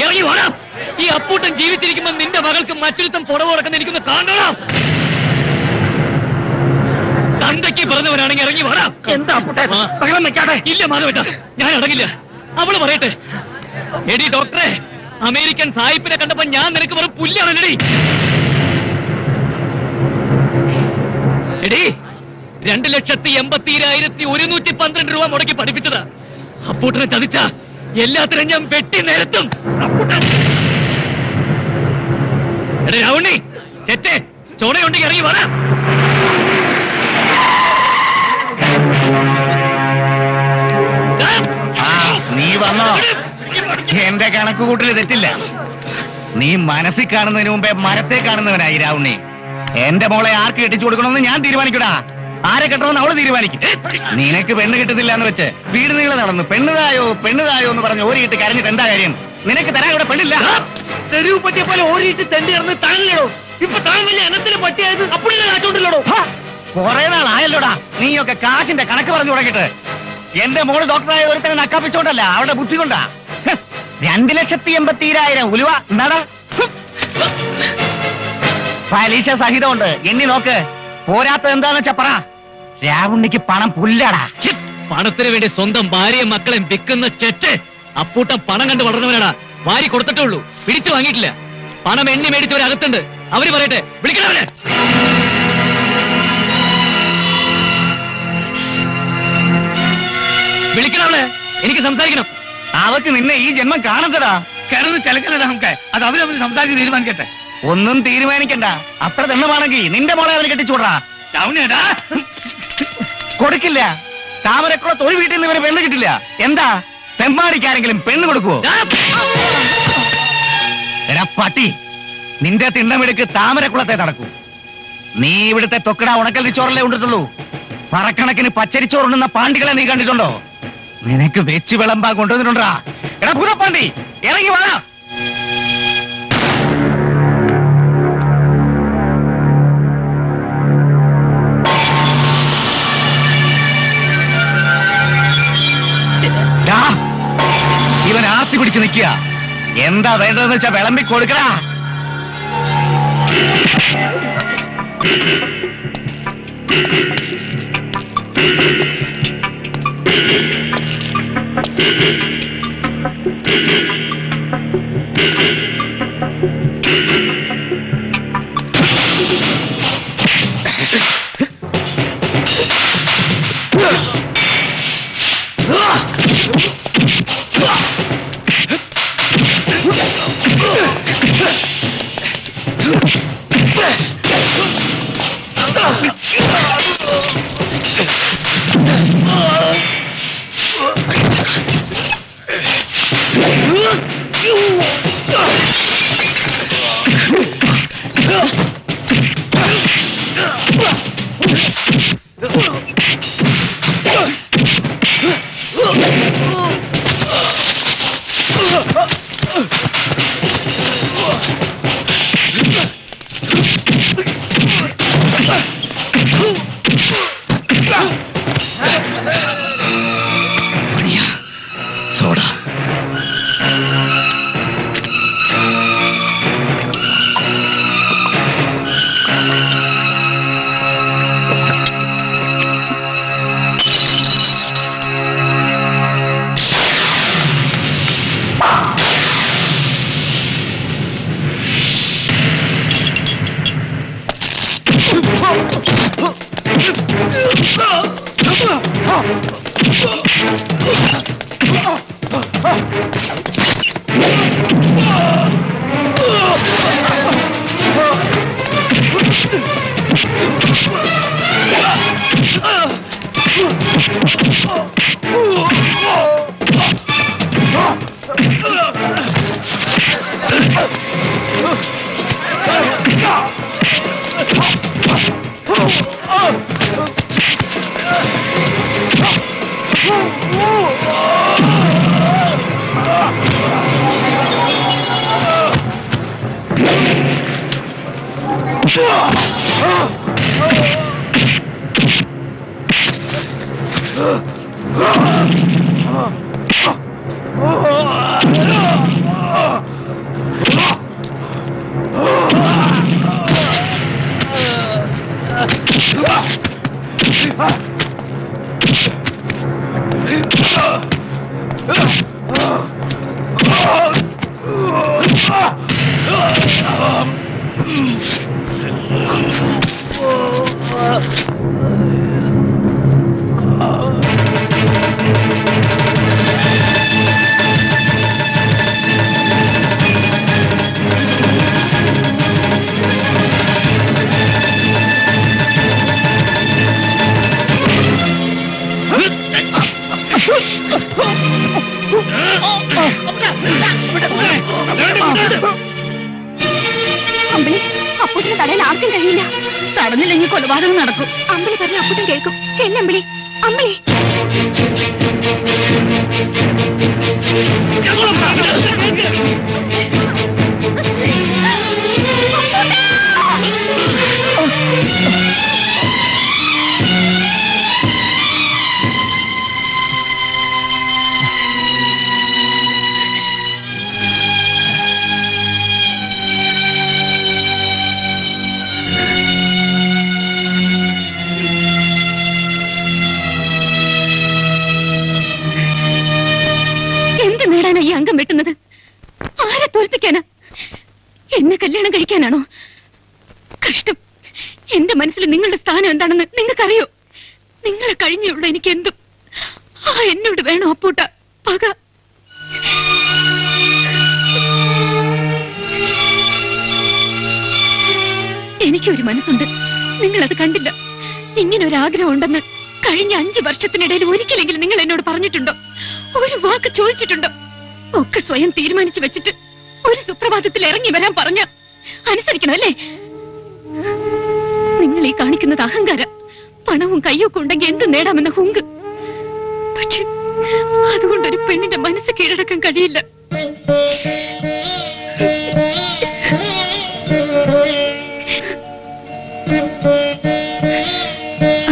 ഇറങ്ങി വേണം. ഈ അപ്പൂട്ടൻ ജീവിച്ചിരിക്കുമ്പോൾ നിന്റെ മകൾക്ക് മറ്റൊരുത്തം പുറവ് കൊടുക്കുന്ന എനിക്കൊന്ന് കാണണം. തന്തയ്ക്ക് പറഞ്ഞവനാണെങ്കിൽ ഇറങ്ങി വേണം. എന്താ ബഹളം വെക്കാതെ. ഇല്ല മാധവേട്ട, ഞാൻ ഇറങ്ങില്ല. അവള് പറയട്ടെ. എടി ഡോക്ടറെ, അമേരിക്കൻ സായിപ്പിനെ കണ്ടപ്പോ ഞാൻ നിനക്ക് വെറും പുല്ലാണല്ലടി. എടി 2,80,112 രൂപ മുടക്കി പഠിപ്പിച്ചതാ. അപ്പൂട്ടനെ ചതിച്ച എല്ലാത്തിനും ഞാൻ വെട്ടി നേരത്തും. എടേ രാവണി, ചെറ്റേ ചോടയുണ്ടെങ്കിൽ ഇറങ്ങി വേണം. നീ വന്നോ? എന്റെ കണക്ക് കൂട്ടല് തെറ്റില്ല. നീ മനസ്സിൽ കാണുന്നതിന് മുമ്പേ മരത്തെ കാണുന്നവനായി രാവുണ്ണി. എന്റെ മോളെ ആർക്ക് കെട്ടിച്ചു കൊടുക്കണമെന്ന് ഞാൻ തീരുമാനിക്കടാ. ആരെ കെട്ടണമെന്ന് അവള് തീരുമാനിക്കും. നിനക്ക് പെണ്ണ് കിട്ടുന്നില്ല എന്ന് വെച്ച് വീട് നീളെ നടന്നു പെണ്ണുതായോ എന്ന് പറഞ്ഞ് ഓരിയിട്ട് കരഞ്ഞിട്ട് എന്താ കാര്യം? നിനക്ക് തരാൻ ഇവിടെ പെണ്ണില്ല. തെരുവ് പറ്റിയ പോലെ ഓരിയിട്ട് തെണ്ടി ഇറന്ന് താങ്ങിലോ. ഇപ്പൊ താൻ വലിയ ഇനത്തിന് പറ്റിയായത് അപ്പുള്ളിനെ കാച്ചോണ്ടില്ലടോ. കുറെ നാളായല്ലോടാ നീയൊക്കെ കാശിന്റെ കണക്ക് പറഞ്ഞു തുടങ്ങിയിട്ട്. എന്റെ മോള് ഡോക്ടറായ ഒരുത്തനെ നക്കാപ്പിച്ചോണ്ടല്ല, അവളുടെ ബുദ്ധി കൊണ്ടാ. 2,80,000 ഉലുവ എന്താടാ? പലിശ സഹിതമുണ്ട്. എണ്ണി നോക്ക്. പോരാത്തത് എന്താന്ന് വെച്ചാ പറ. രാവുണ്ണിക്ക് പണം പുല്ലടാ. പണത്തിന് വേണ്ടി സ്വന്തം ഭാര്യയും മക്കളെയും വിൽക്കുന്ന ചെറ്റ്. അപ്പൂട്ടം പണം കണ്ട് വളർന്നവനാടാ. വാരി കൊടുത്തിട്ടേ ഉള്ളൂ, പിടിച്ചു വാങ്ങിയിട്ടില്ല. പണം എണ്ണി മേടിച്ചവരകത്തുണ്ട്. അവര് പറയട്ടെ, വിളിക്കണവരെ. വിളിക്കണവളെ, എനിക്ക് സംസാരിക്കണം. അവക്ക് നിന്നെ ഈ ജന്മം കാണത്തടാ. കിടന്ന് ചിലക്കലടാ നമുക്ക്. അത് അവരവര് സംസാരിച്ച് തീരുമാനിക്കട്ടെ. ഒന്നും തീരുമാനിക്കണ്ട. അത്ര തെണ്ണമാണെങ്കിൽ നിന്റെ മോളെ അവന് കെട്ടിച്ചൂടാ. കൊടുക്കില്ല. താമരക്കുളത്ത് ഒരു വീട്ടിൽ നിന്ന് ഇവര് പെണ്ണ് കിട്ടില്ല. എന്താ തെമ്മാടിക്കാരെങ്കിലും പെണ്ണ് കൊടുക്കുവോ? എടാ പട്ടി, നിന്റെ തിണ്ടമെടുക്ക് താമരക്കുളത്തെ നടക്കൂ. നീ ഇവിടുത്തെ തൊക്കട ഉണക്കൽ ചോറല്ലേ ഉണ്ടിട്ടുള്ളൂ. പറക്കണക്കിന് പച്ചരിച്ചോറുണ്ടുന്ന പാണ്ടികളെ നീ കണ്ടിട്ടുണ്ടോ? നിനക്ക് വെച്ച് വിളമ്പാ കൊണ്ടുവന്നിട്ടുണ്ടാ. എടാ പുറപ്പാണ്ടി, ഇറങ്ങി വാ. ഇവൻ ആർത്തി പിടിച്ച് നിൽക്കുക. എന്താ വേണ്ടതെന്ന് വെച്ചാ വിളമ്പി കൊടുക്കടാ. സോഡ അമ്പിളി, അപ്പൂട്ടിന് തടയാൻ ആർക്കും കഴിയില്ല. തടഞ്ഞില്ലെങ്കിൽ കൊലപാതകം നടക്കും. അമ്പിളി പറഞ്ഞ അപ്പൂട്ടൻ കേൾക്കും. ചെല്ലമ്പിളി. അമ്പിളി, എന്ത് നേടാനാ ഈ അംഗം വെട്ടുന്നത്? ആരെ തോൽപ്പിക്കാനാ? എന്നെ കല്യാണം കഴിക്കാനാണോ? കഷ്ടം. എന്റെ മനസ്സിൽ നിങ്ങളുടെ സ്ഥാനം എന്താണെന്ന് നിങ്ങൾക്കറിയോ? നിങ്ങളെ കഴിഞ്ഞുള്ള എനിക്ക് എന്തും. എന്നോട് വേണോ അപ്പൂട്ട പക? എനിക്കൊരു മനസ്സുണ്ട്, നിങ്ങളത് കണ്ടില്ല. ഇങ്ങനെ ഒരു ആഗ്രഹം ഉണ്ടെന്ന് കഴിഞ്ഞ 5 വർഷത്തിനിടയിൽ ഒരിക്കലെങ്കിലും നിങ്ങൾ എന്നോട് പറഞ്ഞിട്ടുണ്ടോ? ഒരു വാക്ക് ചോദിച്ചിട്ടുണ്ടോ? ഒക്കെ സ്വയം തീരുമാനിച്ചു വെച്ചിട്ട് ഒരു സുപ്രഭാതത്തിൽ ഇറങ്ങി വരാൻ പറഞ്ഞ അനുസരിക്കണം അല്ലേ? നിങ്ങൾ ഈ കാണിക്കുന്നത് അഹങ്കാരം. പണവും കയ്യൊക്കെ ഉണ്ടെങ്കിൽ എന്ത് നേടാമെന്ന ഹുങ്ക്. പക്ഷെ അതുകൊണ്ടൊരു പെണ്ണിന്റെ മനസ്സ് കീഴടക്കാൻ കഴിയില്ല.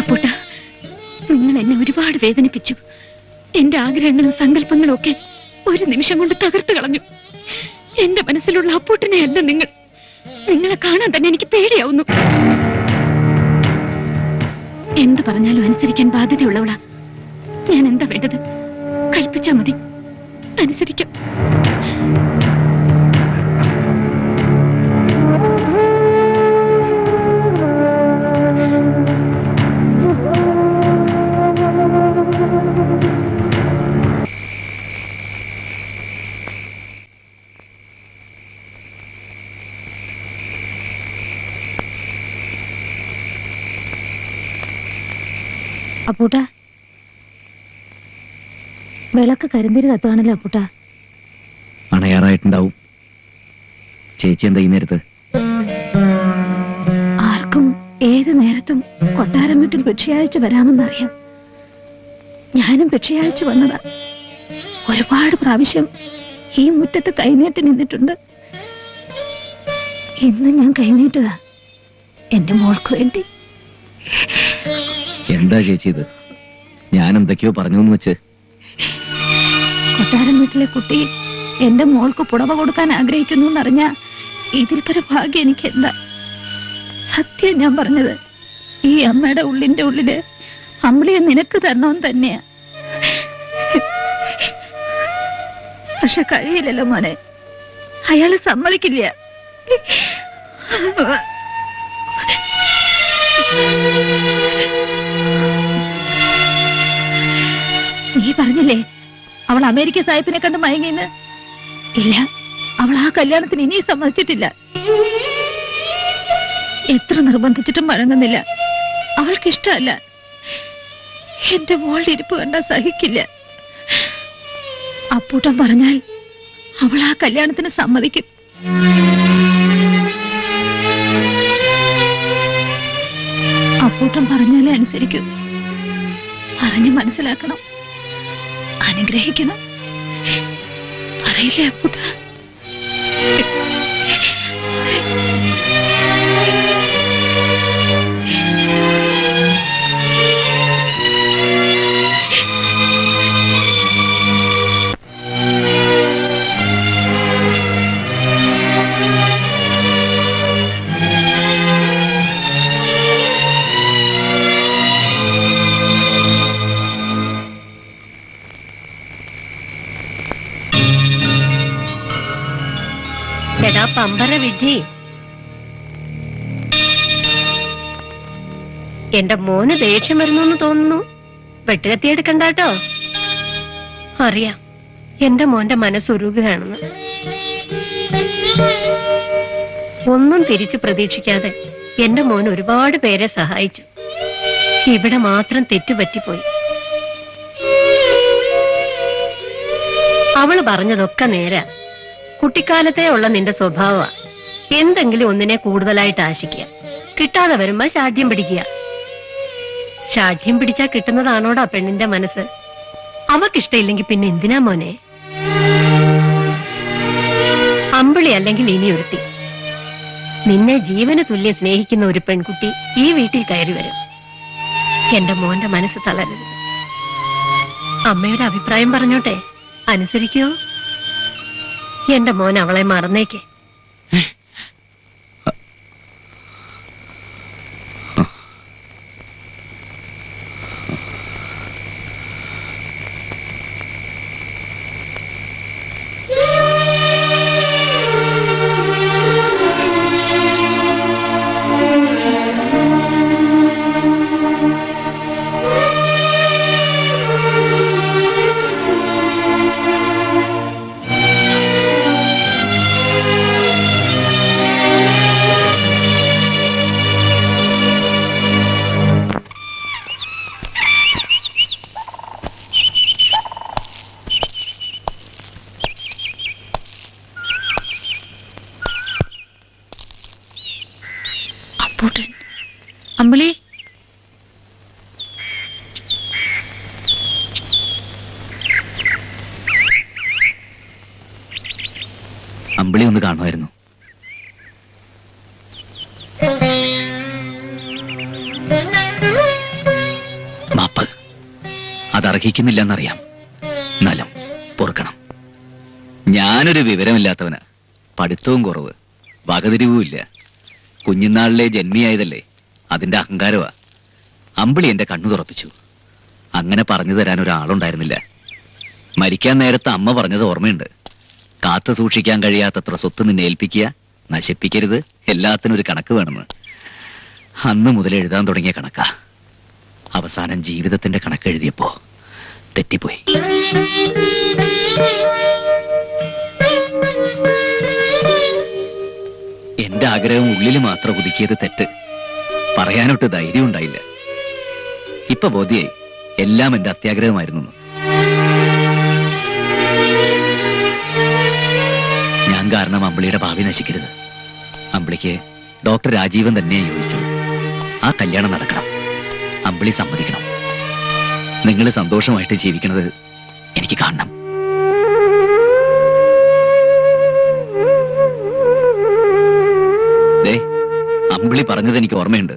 അപ്പോട്ട, നിങ്ങൾ എന്നെ ഒരുപാട് വേദനിപ്പിച്ചു. എന്റെ ആഗ്രഹങ്ങളും സങ്കല്പങ്ങളും ഒക്കെ ഒരു നിമിഷം കൊണ്ട് തകർത്തു കളഞ്ഞു. എന്റെ മനസ്സിലുള്ള അപ്പൂട്ടനെ അല്ല നിങ്ങൾ. നിങ്ങളെ കാണാൻ തന്നെ എനിക്ക് പേടിയാവുന്നു. എന്ത് പറഞ്ഞാലും അനുസരിക്കാൻ ബാധ്യതയുള്ളവളാ. ഞാൻ എന്താ വേണ്ടത്? കൽപ്പിച്ചാ മതി, അനുസരിക്കാം. അപ്പൂട്ട, വിളക്ക് കരിന്തിരി കത്തുവാണല്ലോ അപ്പൂട്ട. അണയാറായിട്ടുണ്ടാവും. ചേച്ചി എന്താ ഈ നേരത്ത്? ആർക്കും ഏത് നേരത്തും കൊട്ടാരം വീട്ടിൽ ഭിക്ഷയാഴ്ച വരാമെന്നറിയാം. ഞാനും ഭിക്ഷയാഴ്ച വന്നതാ. ഒരുപാട് പ്രാവശ്യം ഈ മുറ്റത്ത് കൈനീട്ടി നിന്നിട്ടുണ്ട്. ഇന്ന് ഞാൻ കൈനീട്ടുക എന്റെ മോൾക്ക് വേണ്ടി. എന്താ ചേച്ചി ഇത്? ഞാൻ എന്തൊക്കെയോ പറഞ്ഞു എന്ന് വെച്ച്. കൊട്ടാരം വീട്ടിലെ കുട്ടി എന്റെ മോൾക്ക് പുടവ കൊടുക്കാൻ ആഗ്രഹിക്കുന്നു എന്നറിഞ്ഞ ഇതിൽ പര ഭാഗ്യം എനിക്ക് എന്താ? സത്യം ഞാൻ പറഞ്ഞത്. ഈ അമ്മയുടെ ഉള്ളിന്റെ ഉള്ളില് അമ്പിളിയെ നിനക്ക് തരണമെന്ന് തന്നെയാ. പക്ഷെ കഴിയില്ലല്ലോ മോനെ, അയാള് സമ്മതിക്കില്ല. നീ പറഞ്ഞില്ലേ അവൾ അമേരിക്ക സാഹിബിനെ കണ്ട് മയങ്ങിന്ന്? ഇല്ല, അവൾ ആ കല്യാണത്തിന് ഇനിയും സമ്മതിച്ചിട്ടില്ല. എത്ര നിർബന്ധിച്ചിട്ടും വഴങ്ങുന്നില്ല. അവൾക്ക് ഇഷ്ടമല്ല. എന്റെ മോളുടെ ഇരിപ്പ് കണ്ടാ സഹിക്കില്ല. അപ്പൂട്ടൻ പറഞ്ഞാൽ അവൾ ആ കല്യാണത്തിന് സമ്മതിക്കും. അപ്പൂട്ടൻ പറഞ്ഞാലേ അനുസരിക്കൂ. പറഞ്ഞു മനസ്സിലാക്കണം, അനുഗ്രഹിക്കണം. പറയില്ലേ അപ്പൂട്ട? എടാ പമ്പര വിധി, എന്റെ മോന് ദേഷ്യം വരുന്നു തോന്നുന്നു. വെട്ടുകത്തിയെടുക്കണ്ടാട്ടോ. അറിയാം എന്റെ മോന്റെ മനസ്സുരുകയാണെന്ന്. ഒന്നും തിരിച്ചു പ്രതീക്ഷിക്കാതെ എന്റെ മോൻ ഒരുപാട് പേരെ സഹായിച്ചു. ഇവിടെ മാത്രം തെറ്റുപറ്റിപ്പോയി. അവള് പറഞ്ഞതൊക്കെ നേരാ. കുട്ടിക്കാലത്തേ ഉള്ള നിന്റെ സ്വഭാവ എന്തെങ്കിലും ഒന്നിനെ കൂടുതലായിട്ട് ആശിക്കുക, കിട്ടാതെ വരുമ്പോ ശാഠ്യം പിടിക്കുക. ശാഠ്യം പിടിച്ചാ കിട്ടുന്നതാണോടാ പെണ്ണിന്റെ മനസ്സ്? അവക്കിഷ്ടയില്ലെങ്കിൽ പിന്നെ എന്തിനാ മോനെ? അമ്പിളി അല്ലെങ്കിൽ ഇനി ഒരുത്തി. നിന്നെ ജീവന് തുല്യം സ്നേഹിക്കുന്ന ഒരു പെൺകുട്ടി ഈ വീട്ടിൽ കയറി വരും. എന്റെ മോന്റെ മനസ്സ് തളരരുത്. അമ്മയുടെ അഭിപ്രായം പറഞ്ഞോട്ടെ, അനുസരിക്കോ? എന്റെ മോൻ അവളെ മറന്നേക്ക്. അപ്പൂട്ടൻ, അമ്പിളി, അമ്പിളി ഒന്ന് കാണുമായിരുന്നു. മാപ്പ് അതർഹിക്കുന്നില്ലെന്നറിയാം, എന്നാലും പൊറുക്കണം. ഞാനൊരു വിവരമില്ലാത്തവന്, പഠിത്തവും കുറവ്, വകതിരിവും ഇല്ല. കുഞ്ഞുനാളിലെ ജന്മിയായതല്ലേ, അതിന്റെ അഹങ്കാരമാ. അമ്പിളി എന്റെ കണ്ണു തുറപ്പിച്ചു. അങ്ങനെ പറഞ്ഞു തരാൻ ഒരാളുണ്ടായിരുന്നില്ല. മരിക്കാൻ നേരത്ത് അമ്മ പറഞ്ഞത് ഓർമ്മയുണ്ട്. കാത്തു സൂക്ഷിക്കാൻ കഴിയാത്തത്ര സ്വത്ത് നിന്നെ ഏൽപ്പിക്കുക, നശിപ്പിക്കരുത്, എല്ലാത്തിനും ഒരു കണക്ക് വേണമെന്ന്. അന്ന് മുതൽ എഴുതാൻ തുടങ്ങിയ കണക്കാ. അവസാനം ജീവിതത്തിന്റെ കണക്ക് എഴുതിയപ്പോ തെറ്റിപ്പോയി. എന്റെ ആഗ്രഹം ഉള്ളിൽ മാത്രം ഒതുക്കിയത് തെറ്റ്. പറയാനൊട്ട് ധൈര്യം ഉണ്ടായില്ല. ഇപ്പൊ ബോധ്യായി എല്ലാം എന്റെ അത്യാഗ്രഹമായിരുന്നു. ഞാൻ കാരണം അമ്പിളിയുടെ ഭാവി നശിക്കരുത്. അമ്പിളിക്ക് ഡോക്ടർ രാജീവൻ തന്നെയാണ് യോജിച്ചത്. ആ കല്യാണം നടക്കണം. അമ്പിളി സമ്മതിക്കണം. നിങ്ങൾ സന്തോഷമായിട്ട് ജീവിക്കുന്നത് എനിക്ക് കാണണം. അമ്പിളി പറഞ്ഞത് എനിക്ക് ഓർമ്മയുണ്ട്.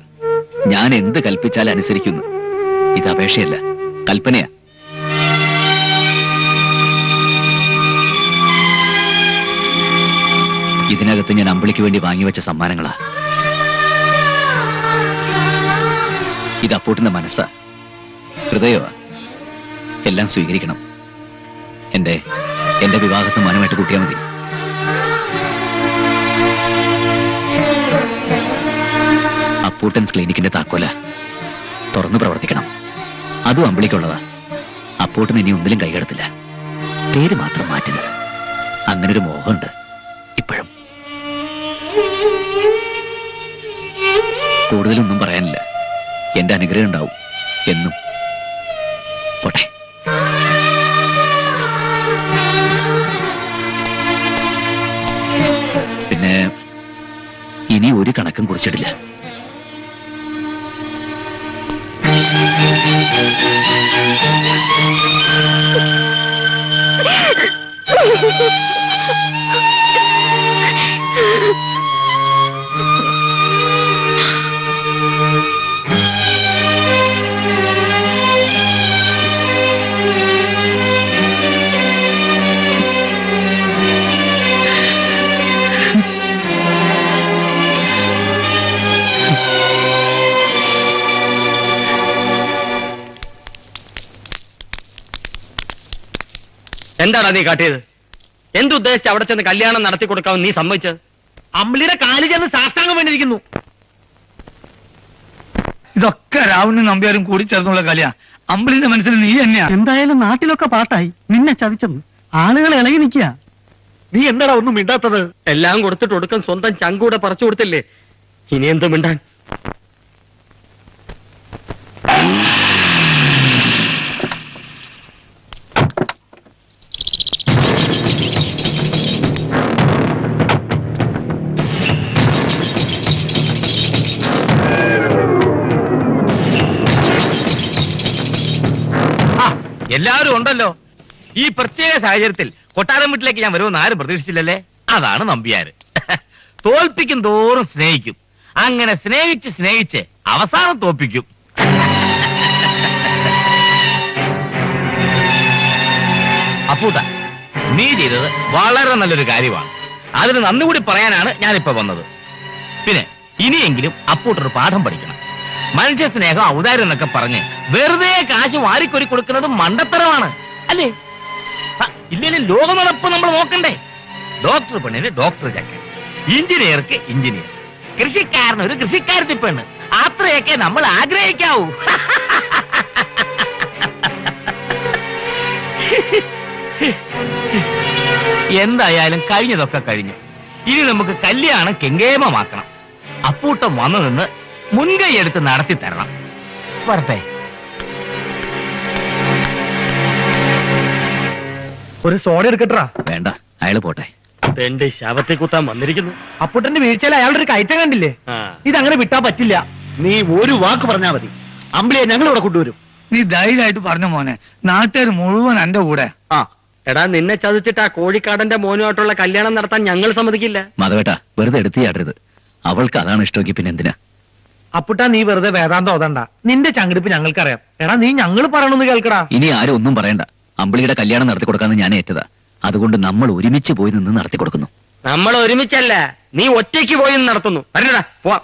ഞാൻ എന്ത് കൽപ്പിച്ചാൽ അനുസരിക്കുന്നു. ഇത് അപേക്ഷയല്ല, കൽപ്പനയാ. ഇതിനകത്ത് ഞാൻ അമ്പിളിക്ക് വേണ്ടി വാങ്ങിവെച്ച സമ്മാനങ്ങളാ. ഇത് അപ്പൂട്ടിന്റെ മനസ്സാ, ഹൃദയമാ. എല്ലാം സ്വീകരിക്കണം. എന്റെ വിവാഹ സമ്മാനമായിട്ട് കൂട്ടിയാൽ മതി. അപ്പൂട്ടൻസ് ക്ലിനിക്കിന്റെ താക്കോല തുറന്നു പ്രവർത്തിക്കണം. അതും അമ്പിളിക്കുള്ളതാ. അപ്പൂട്ടൻ ഇനി ഒന്നിലും കൈകടത്തില്ല. പേര് മാത്രം മാറ്റുക. അങ്ങനൊരു മോഹമുണ്ട് ഇപ്പോഴും. കൂടുതലൊന്നും പറയാനില്ല. എന്റെ അനുഗ്രഹം ഉണ്ടാവും എന്നും. പോട്ടെ. പിന്നെ ഇനി ഒരു കണക്കും കുറിച്ചിട്ടില്ല. എന്താടാ നീ കാട്ടിയത്? എന്തുദ്ദേശിച്ച് അവിടെ ചെന്ന് കല്യാണം നടത്തി കൊടുക്കാമെന്ന് നീ സമ്മതിച്ചത്? അമ്പിളിയുടെ കാല് ചെന്ന് സാഷ്ടാംഗം വേണ്ടിയിരിക്കുന്നു. ഇതൊക്കെ രാവണനും നമ്പ്യാരും കൂടി ചേർന്നുള്ള കളിയാ. അമ്പിളിന്റെ മനസ്സിൽ നീ തന്നെയാ. എന്തായാലും നാട്ടിലൊക്കെ പാട്ടായി. നിന്നെ ചതിച്ചെന്ന് ആളുകൾ ഇളകി നിൽക്കുക. നീ എന്താടാ ഒന്നും മിണ്ടാത്തത്? എല്ലാം കൊടുത്തിട്ട് ഒടുക്കം സ്വന്തം ചങ്കൂടെ പറിച്ചു കൊടുത്തില്ലേ? ഇനി എന്ത് മിണ്ടാൻ? എല്ലാവരും ഉണ്ടല്ലോ. ഈ പ്രത്യേക സാഹചര്യത്തിൽ കൊട്ടാരം വീട്ടിലേക്ക് ഞാൻ വരുമെന്ന് ആരും പ്രതീക്ഷിച്ചില്ലല്ലേ? അതാണ് നമ്പ്യാര്. തോൽപ്പിക്കും തോറും സ്നേഹിക്കും. അങ്ങനെ സ്നേഹിച്ച് സ്നേഹിച്ച് അവസാനം തോൽപ്പിക്കും. അപ്പൂട്ട, നീ ചെയ്തത് വളരെ നല്ലൊരു കാര്യമാണ്. അതിന് നന്ദി കൂടി പറയാനാണ് ഞാനിപ്പോ വന്നത്. പിന്നെ ഇനിയെങ്കിലും അപ്പൂട്ടൊരു പാഠം പഠിക്കണം. മനുഷ്യ സ്നേഹം ഔദാര്യം എന്നൊക്കെ പറഞ്ഞ് വെറുതെ കാശ് വാരിക്കൊരി കൊടുക്കുന്നത് മണ്ടത്തരമാണ്, അല്ലേ? ഇല്ലെങ്കിൽ ലോക നടപ്പ് നമ്മൾ നോക്കണ്ടേ? ഡോക്ടർ പെണ്ണിന് ഡോക്ടർ ചക്കൻ, എഞ്ചിനീയർക്ക് എഞ്ചിനീയർ, കൃഷിക്കാരന് ഒരു കൃഷിക്കാരത്തി പെണ്ണ്. അത്രയൊക്കെ നമ്മൾ ആഗ്രഹിക്കാവൂ. എന്തായാലും കഴിഞ്ഞതൊക്കെ കഴിഞ്ഞു. ഇനി നമുക്ക് കല്യാണം കെങ്കേമമാക്കണം. അപ്പൂട്ടം വന്നു നിന്ന് മുൻകൈ എടുത്ത് നടത്തി തരണം. വരട്ടെ. ഒരു സോഡ എടുക്കട്ടാ. വേണ്ട, അയാള് പോട്ടെ. എന്റെ ശവത്തെ കുത്താൻ വന്നിരിക്കുന്നു. അപ്പുട്ടന്റെ വീഴ്ചയിൽ അയാളുടെ ഒരു കയറ്റം കണ്ടില്ലേ? ഇതങ്ങനെ വിട്ടാ പറ്റില്ല. നീ ഒരു വാക്ക് പറഞ്ഞാ മതി, അമ്പിളിയെ ഞങ്ങൾ ഇവിടെ കൊണ്ടുവരും. നീ ധൈര്യമായിട്ട് പറഞ്ഞ മോനെ. നാട്ടുകാർ മുഴുവൻ എന്റെ കൂടെ. എടാ, നിന്നെ ചതിച്ചിട്ട് ആ കോഴിക്കാടന്റെ മോനുമായിട്ടുള്ള കല്യാണം നടത്താൻ ഞങ്ങൾ സമ്മതിക്കില്ല. മാധവേട്ട, വെറുതെ എടുത്തിയാടരുത്. അവൾക്ക് അതാണ് ഇഷ്ടമെങ്കിൽ പിന്നെ എന്തിനാ? അപ്പുട്ടാ, നീ വെറുതെ വേദാന്തം ഓതണ്ട. നിന്റെ ചങ്കിടിപ്പ് ഞങ്ങൾക്കറിയാം. എടാ, നീ ഞങ്ങൾ പറയണമെന്ന് കേൾക്കടാ. ഇനി ആരും ഒന്നും പറയണ്ട. അമ്പിളിയുടെ കല്യാണം നടത്തി കൊടുക്കാന്ന് ഞാൻ ഏറ്റതാ. അതുകൊണ്ട് നമ്മൾ ഒരുമിച്ച് പോയി നിന്ന് നടത്തി കൊടുക്കുന്നു. നമ്മൾ ഒരുമിച്ചല്ല, നീ ഒറ്റയ്ക്ക് പോയി നിന്ന് നടത്തുന്നു. വരടാ, പോവാം.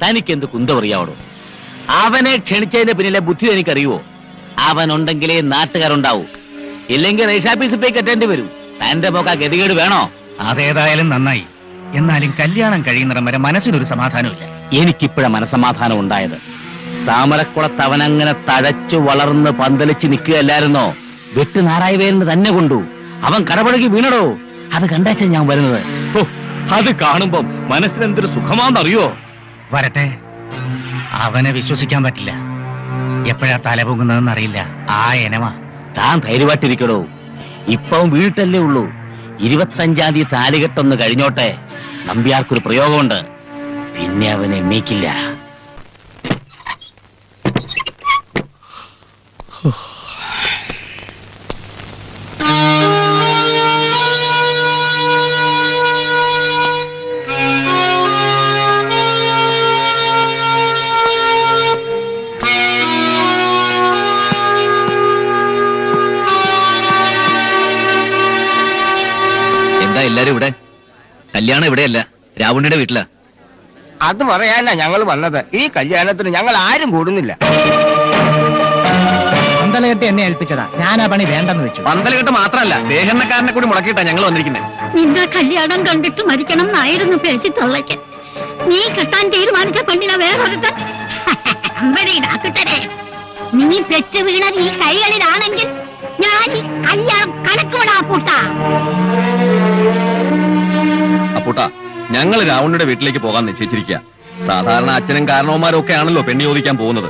തനിക്കെന്ത് കുന്തമറിയാവടോ? അവനെ ക്ഷണിച്ചതിന്റെ പിന്നിലെ ബുദ്ധി എനിക്കറിയുവോ? അവനുണ്ടെങ്കിലേ നാട്ടുകാരുണ്ടാവൂ. ഇല്ലെങ്കിൽ റേഷാഫീസിൽ പോയി കെട്ടേണ്ടി വരും. തന്റെ പോക്കാ ഗതികേട് വേണോ? അതേതായാലും നന്നായി. എന്നാലും കല്യാണം കഴിയുന്നിടം വരെ മനസ്സിനൊരു സമാധാനമില്ല. എനിക്കിപ്പോഴാ മനസമാധാനം ഉണ്ടായത്. താമരക്കുളത്ത് അവനങ്ങനെ തഴച്ചു വളർന്ന് പന്തലിച്ച് നിൽക്കുകയല്ലായിരുന്നോ? വെട്ട് നാരായവേലിന് തന്നെ കൊണ്ടു. അവൻ കടപഴകി വീണടോ. അത് കണ്ടാച്ച ഞാൻ വരുന്നത്. അത് കാണുമ്പോ മനസ്സിനെന്തൊരു സുഖമാണെന്നറിയോ? വരട്ടെ. അവനെ വിശ്വസിക്കാൻ പറ്റില്ല. എപ്പോഴാ തല പൊങ്ങുന്നതെന്ന് അറിയില്ല. ആ എനമാ. താൻ ധൈര്യമായിട്ടിരിക്കടോ. ഇപ്പം വീട്ടല്ലേ ഉള്ളൂ. 25-ാം തീയതി താലികെട്ടൊന്ന് കഴിഞ്ഞോട്ടെ. നമ്പ്യാർക്കൊരു പ്രയോഗമുണ്ട്. പിന്നെ അവനെ എണ്ണീക്കില്ല. എല്ലാരും ഇവിടെ? കല്യാണം ഇവിടെയല്ല, രാവണിയുടെ വീട്ടിലാ. അത് പറയാനാ ഞങ്ങൾ വന്നത്. ഈ കല്യാണത്തിന് ഞങ്ങൾ ആരും കൂടുന്നില്ല. പന്തലകെട്ട് എന്നെ ഏൽപ്പിച്ചതാ. ഞാൻ ആ പണി വേണ്ടെന്ന് വെച്ചു. പന്തലകെട്ട് മാത്രമല്ല, ദേഹണ്ണക്കാരനെ കൂടി മുടക്കിയിട്ടാ ഞങ്ങൾ വന്നിരിക്കുന്നത്. നിന്റെ കല്യാണം കണ്ടിട്ട് മരിക്കണം എന്നായിരുന്നു പേശി തള്ളയ്ക്ക്. നീ കെട്ടാൻ തീരുമാനിച്ച പെണ്ണിനെ വേറൊരുത്തൻ. നീ പെറ്റ് വീണത് ഈ കൈകളിലാണെങ്കിൽ ഞാൻ ഈ കല്യാണം കലക്കോടാ പൂട്ട. അപ്പൂട്ടാ, ഞങ്ങൾ രാവണിയുടെ വീട്ടിലേക്ക് പോകാൻ നിശ്ചയിച്ചിരിക്കുക. സാധാരണ അച്ഛനും കാരണവന്മാരും ഒക്കെ ആണല്ലോ പെണ്ണി ചോദിക്കാൻ പോകുന്നത്.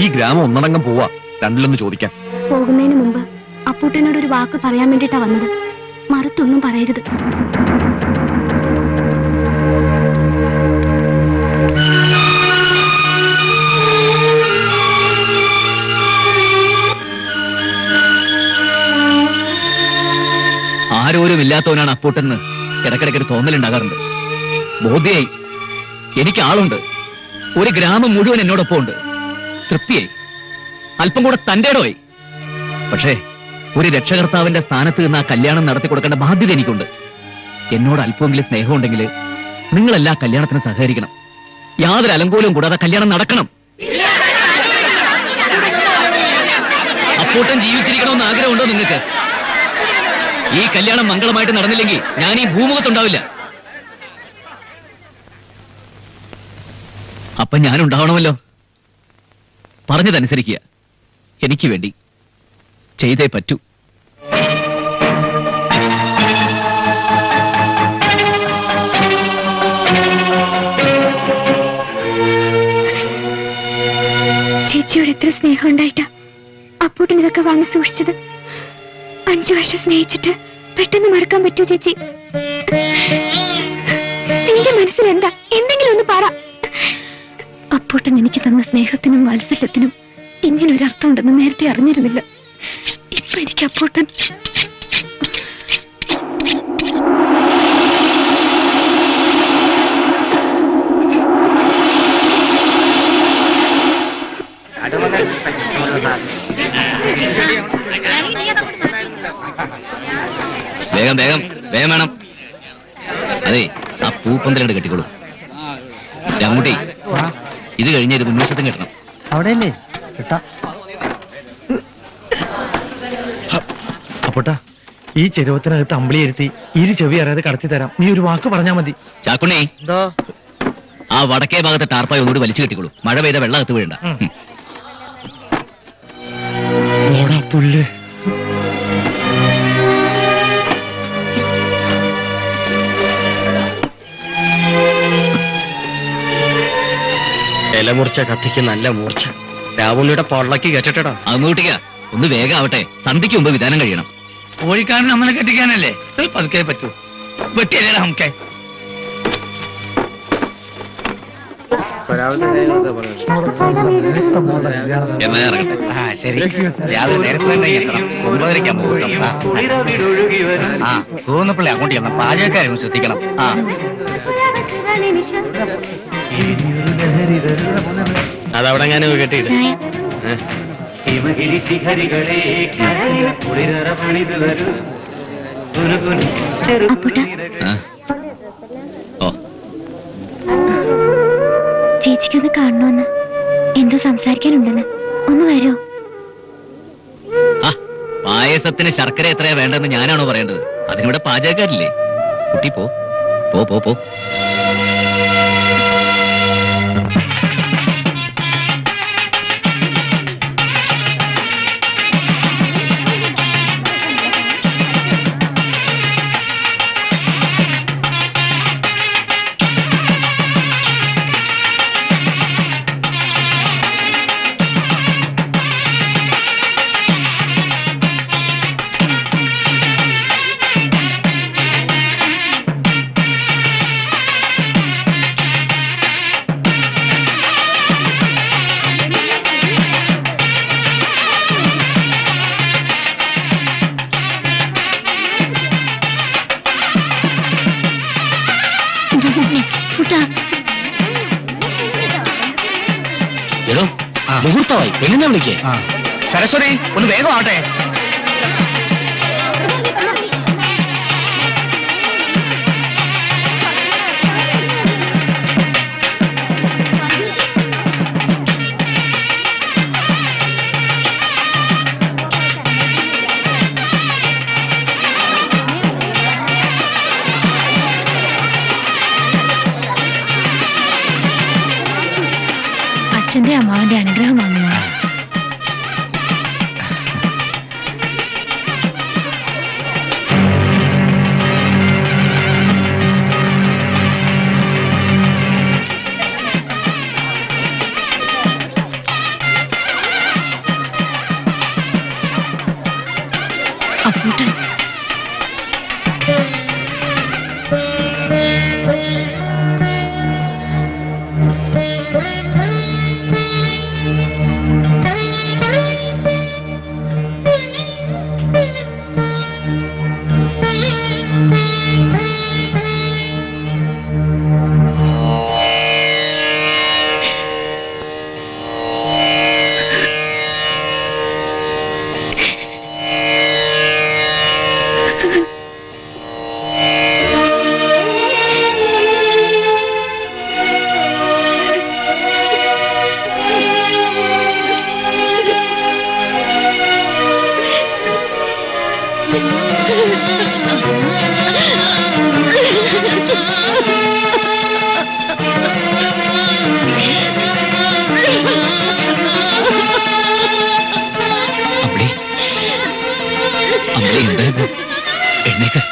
ഈ ഗ്രാമം ഒന്നടങ്കം പോവാ, രണ്ടിലൊന്ന് ചോദിക്കാൻ. പോകുന്നതിന് മുമ്പ് അപ്പൂട്ടനോട് ഒരു വാക്ക് പറയാൻ വേണ്ടിട്ടാ വന്നത്. മറുത്തൊന്നും പറയരുത്. ആരോരും ഇല്ലാത്തവനാണ് അപ്പൂട്ടെന്ന് ഇടക്കിടക്കൊരു തോന്നലുണ്ടാകാറുണ്ട്. ബോധ്യായി, എനിക്ക് ആളുണ്ട്. ഒരു ഗ്രാമം മുഴുവൻ എന്നോടൊപ്പം ഉണ്ട്. തൃപ്തിയായി, അല്പം കൂടെ തന്റേടമായി. പക്ഷേ ഒരു രക്ഷകർത്താവിന്റെ സ്ഥാനത്ത് നിന്ന് ആ കല്യാണം നടത്തി കൊടുക്കേണ്ട ബാധ്യത എനിക്കുണ്ട്. എന്നോട് അല്പമെങ്കിലും സ്നേഹമുണ്ടെങ്കിൽ നിങ്ങളെല്ലാ കല്യാണത്തിന് സഹകരിക്കണം. യാതൊരു അലങ്കോലവും കൂടാതെ കല്യാണം നടക്കണം. അപ്പൂട്ടൻ ജീവിച്ചിരിക്കണമെന്ന് ആഗ്രഹമുണ്ടോ നിങ്ങൾക്ക്? ഈ കല്യാണം മംഗളമായിട്ട് നടന്നില്ലെങ്കിൽ ഞാൻ ഈ ഭൂമുഖത്തുണ്ടാവില്ല. അപ്പൊ ഞാനുണ്ടാവണമല്ലോ. പറഞ്ഞതനുസരിക്കുക. എനിക്ക് വേണ്ടി ചെയ്തേ പറ്റൂ. ചേച്ചിയോട് എത്ര സ്നേഹം ഉണ്ടായിട്ടാ അപ്പൂട്ടൻ ഇതൊക്കെ വാങ്ങി സൂക്ഷിച്ചത്. 5 വർഷം സ്നേഹിച്ചിട്ട് പെട്ടെന്ന് മറക്കാൻ പറ്റൂ ചേച്ചി? നിന്റെ മനസ്സിൽ എന്താ? എന്തെങ്കിലും ഒന്ന് പറ. അപ്പൂട്ടൻ എനിക്ക് തന്ന സ്നേഹത്തിനും വാത്സല്യത്തിനും ഇങ്ങനൊരു അർത്ഥം ഉണ്ടെന്ന് നേരത്തെ അറിഞ്ഞിരുന്നില്ല. ഇപ്പൊ എനിക്ക് അപ്പൂട്ടൻ വേഗം വേഗം വേഗം വേണം. അതെ, ആ പൂപ്പന്തലുണ്ട് കെട്ടിക്കോളൂ. രാമുട്ടി, ഇത് കഴിഞ്ഞ ഇത് മുൻവശത്തും കെട്ടണം. അവിടെയല്ലേ കിട്ടാ. അപ്പോട്ടാ, ഈ ചെരുവത്തിനകത്ത് അമ്പിളി ഇരുത്തി ഇരു ചെവി അറിയാതെ കടത്തി തരാം. നീ ഒരു വാക്ക് പറഞ്ഞാ മതി. ചാക്കുണ്ണി, ആ വടക്കേ ഭാഗത്തെ ടാർപ്പായി ഒന്നുകൂടി വലിച്ചു കെട്ടിക്കോളൂ. മഴ പെയ്ത വെള്ളം അകത്ത് വീഴണ്ട. പുല്ല്. ഇലമുറിച്ച കത്തിക്ക് നല്ല മൂർച്ച. രാവുണ്ണിയുടെ പൊള്ളക്ക് കെട്ടിട്ടടാ. അത് മൂട്ടിക്ക, ഒന്ന് വേഗം ആവട്ടെ. സന്ധ്യയ്ക്ക് മുമ്പ് വിധാനം കഴിയണം. കോഴിക്കാരൻ നമ്മളെ കെട്ടിക്കാനല്ലേ? പതുക്കെ പറ്റൂ. വെട്ടിയല്ലേ നമുക്ക്. എന്നാ ഇറങ്ങട്ടെ. ആ ശരി, രാവിലെ നേരത്തെ തന്നെ എത്തണം. 9:30 മുഹൂർത്തം. തോന്നപ്പിള്ളി അങ്ങോട്ട് ചെന്ന പാചകക്കാരും ശ്രദ്ധിക്കണം. അതവിടെ ഞാൻ കെട്ടിയിട്ട് ഓ, ചേച്ചിക്കൊന്ന് കാണണമെന്ന്, എന്തോ സംസാരിക്കാനുണ്ടെന്ന്. ഒന്ന് വരുമോ? ആ പായസത്തിന് ശർക്കര എത്രയാ വേണ്ടെന്ന് ഞാനാണോ പറയേണ്ടത്? അതിനിവിടെ പാചകക്കാരില്ലേ? കുട്ടി പോ പോ പോ പോ. എടോ, മുഹൂർത്തമായി. പെണ്ണിനെ വിളിക്കേ. സരസ്വതി, ഒന്ന് വേഗം ആവട്ടെ. അച്ഛന്റെ അമ്മാവന്റെ അനുഗ്രഹം വാങ്ങുന്നു. അതുകൊണ്ട് അമ്പിളി അമ്പിളി എന്താ എണ്ണേക്ക്